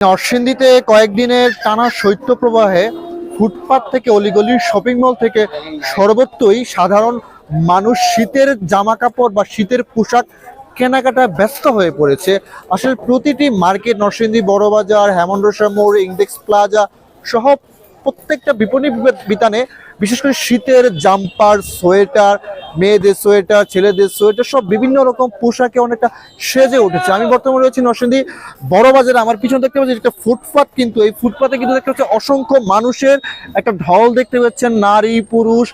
নরসিংদীতে কয়েকদিনের টানা শৈত্যপ্রবাহে ফুটপাত থেকে অলিগলির শপিং মল থেকে সর্বত্রই সাধারণ মানুষ শীতের জামা কাপড় বা শীতের পোশাক কেনাকাটায় ব্যস্ত হয়ে পড়েছে। আসলে প্রতিটি মার্কেট, নরসিংদী বড়বাজার, হেমন্দ্রসা মোড়, ইন্ডেক্স প্লাজা সহ প্রত্যেকটা বিপণী বিতানে বিশেষ করে শীতের জাম্পার, সোয়েটার, মেয়েদের সোয়েটার, ছেলেদের সোয়েটার সব বিভিন্ন রকম পোশাকে অনেকটা সেজে উঠেছে। আমি বর্তমানে রয়েছি নরসিংদী বড়বাজারে। আমার পিছনে দেখতে পাচ্ছি একটা ফুটপাত, কিন্তু এই ফুটপাতে কিন্তু দেখতে পাচ্ছি অসংখ্য মানুষের একটা ঢল দেখতে পাচ্ছেন। নারী পুরুষ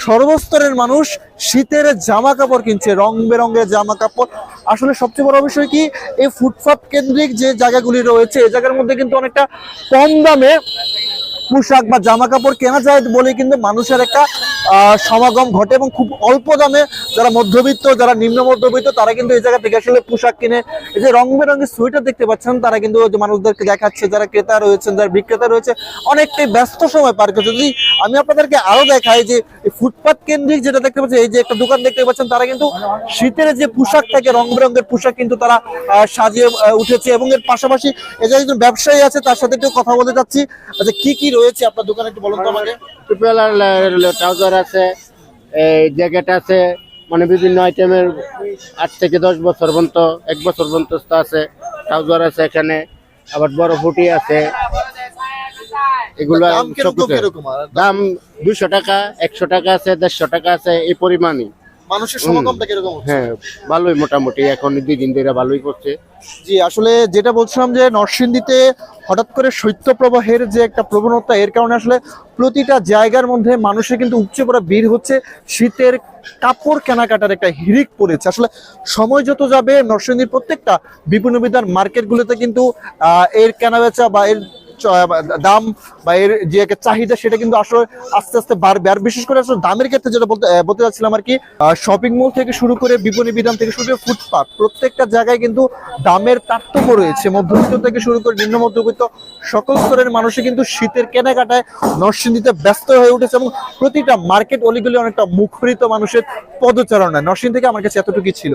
সর্বস্তরের মানুষ শীতের জামা কাপড় কিনছে, রং বেরঙের জামা কাপড়। আসলে সবচেয়ে বড় বিষয় কি, এই ফুটপাত কেন্দ্রিক যে জায়গাগুলি রয়েছে এই জায়গার মধ্যে কিন্তু অনেকটা কম দামে পোশাক বা জামা কাপড় কেনা যায় বলে কিন্তু মানুষের একটা সমাগম ঘটে, এবং খুব অল্প দামে যারা মধ্যবিত্ত, যারা নিম্ন মধ্যবিত্ত তারা কিন্তু এই জায়গা থেকে আসলে পোশাক কিনে। এই যে রং বেরঙের সোয়েটার দেখতে পাচ্ছেন, তারা কিন্তু মানুষদেরকে দেখাচ্ছে, যারা ক্রেতা রয়েছেন, যারা বিক্রেতা রয়েছে, অনেকটাই ব্যস্ত সময় পার করছে। যদি আমি আপনাদেরকে আরো দেখাই যে ফুটপাত কেন্দ্রিক যেটা দেখতে পাচ্ছেন, এই যে একটা দোকান দেখতে পাচ্ছেন, তারা কিন্তু শীতের যে পোশাক থাকে, রং বেরঙের পোশাক কিন্তু তারা সাজিয়ে উঠেছে। এবং এর পাশাপাশি এই যে একজন ব্যবসায়ী আছে, তার সাথে একটু কথা বলতে চাচ্ছি। আচ্ছা, কি কি রয়েছে আপনার দোকানে একটু বলুন তো আমাকে। ট্রাউজার আছে, এই জ্যাকেট আছে, মানে বিভিন্ন আইটেমের 8 থেকে 10 বছর পর্যন্ত, 1 বছর পর্যন্ত আছে। ট্রাউজার আছে এখানে, আবার বড় ফুটি আছে। এগুলো দাম 200 টাকা, 100 টাকা আছে, 150 টাকা আছে, এই পরিমাণই। মানুষের সমাগমটা কিরকম? হ্যাঁ, ভালোই, মোটামুটি এখন 2 দিন ধরে ভালোই করছে। জি, আসলে যেটা বলছিলাম যে নরসিংদীতে হঠাৎ করে শৈত্যপ্রবাহের যে একটা প্রবণতা, এর কারণে আসলে প্রতিটা জায়গার মধ্যে মানুষের কিন্তু উপচে পড়া ভিড় হচ্ছে। শীতের কাপড় কেনাকাটার একটা হিড়িক পড়েছে। আসলে সময় যত যাবে নরসিংদীর প্রত্যেকটা বিপণী বিতান মার্কেটগুলোতে কিন্তু এর কেনাবেচা বা এর দাম বা এর যে একটা চাহিদা সেটা কিন্তু আসলে আস্তে আস্তে বাড়বে। আর বিশেষ করে আসলে দামের ক্ষেত্রে যেটা বলতে চাচ্ছিলাম আর কি, শপিং মল থেকে শুরু করে বিপণী বিতান থেকে শুরু করে ফুটপাত, প্রত্যেকটা জায়গায় কিন্তু দামের তারতম্য রয়েছে। মধ্যবিত্ত থেকে শুরু করে নিম্ন মধ্যবিত্ত সকল স্তরের মানুষই কিন্তু শীতের কেনাকাটায় নরসিংদীতে ব্যস্ত হয়ে উঠেছে, এবং প্রতিটা মার্কেট অলিগলি অনেকটা মুখরিত মানুষের পদচারণায়। নরসিংদী থেকে আমার কাছে এতটুকুই ছিল।